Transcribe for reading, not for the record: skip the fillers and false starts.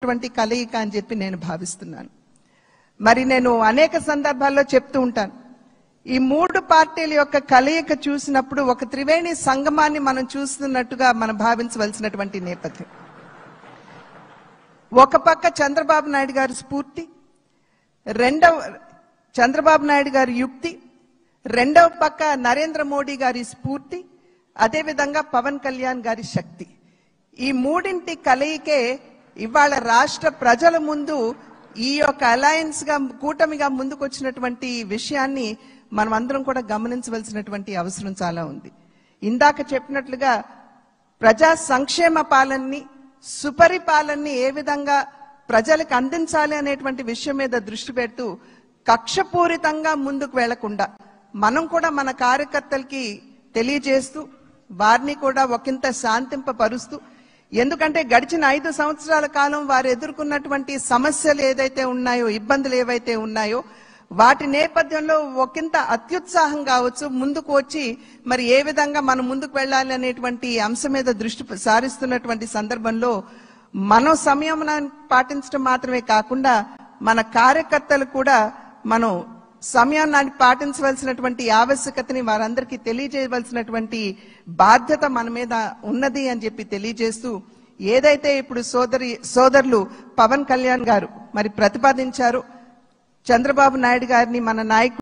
కలయిక అని చెప్పి నేను భావిస్తున్నాను. మరి నేను అనేక సందర్భాల్లో చెప్తూ ఉంటాను, ఈ మూడు పార్టీల యొక్క కలయిక చూసినప్పుడు ఒక త్రివేణి సంగమాన్ని మనం చూస్తున్నట్టుగా మనం భావించవలసినటువంటి నేపథ్యం. ఒక పక్క చంద్రబాబు నాయుడు గారి స్ఫూర్తి, చంద్రబాబు నాయుడు గారి యుక్తి, రెండవ పక్క నరేంద్ర మోడీ గారి స్ఫూర్తి, అదేవిధంగా పవన్ కళ్యాణ్ గారి శక్తి. ఈ మూడింటి కలయికే ఇవాళ రాష్ట్ర ప్రజల ముందు ఈ యొక్క అలయన్స్ గా కూటమిగా ముందుకు వచ్చినటువంటి విషయాన్ని మనం అందరం కూడా గమనించవలసినటువంటి అవసరం చాలా ఉంది. ఇందాక చెప్పినట్లుగా ప్రజా సంక్షేమ పాలనని, సుపరిపాలనని ఏ విధంగా ప్రజలకు అందించాలి అనేటువంటి విషయం మీద దృష్టి పెడుతూ కక్షపూరితంగా ముందుకు వెళ్లకుండా మనం కూడా మన కార్యకర్తలకి తెలియజేస్తూ వారిని కూడా ఒకంత శాంతింపపరుస్తూ, ఎందుకంటే గడిచిన 5 సంవత్సరాల కాలం వారు ఎదుర్కొన్నటువంటి సమస్యలు ఏదైతే ఉన్నాయో, ఇబ్బందులు ఏవైతే ఉన్నాయో వాటి నేపథ్యంలో ఒకంత అత్యుత్సాహం కావచ్చు ముందుకు వచ్చి మరి ఏ విధంగా మనం ముందుకు వెళ్ళాలి అనేటువంటి అంశం మీద దృష్టి సారిస్తున్నటువంటి సందర్భంలో మనం సంయమనాన్ని పాటించడం మాత్రమే కాకుండా మన కార్యకర్తలు కూడా మనం సమయాన్ని పాటించవలసినటువంటి ఆవశ్యకతని వారందరికీ తెలియజేయవలసినటువంటి బాధ్యత మన మీద ఉన్నది అని చెప్పి తెలియజేస్తూ, ఏదైతే ఇప్పుడు సోదరులు పవన్ కళ్యాణ్ గారు మరి ప్రతిపాదించారో చంద్రబాబు నాయుడు గారిని మన నాయకుడు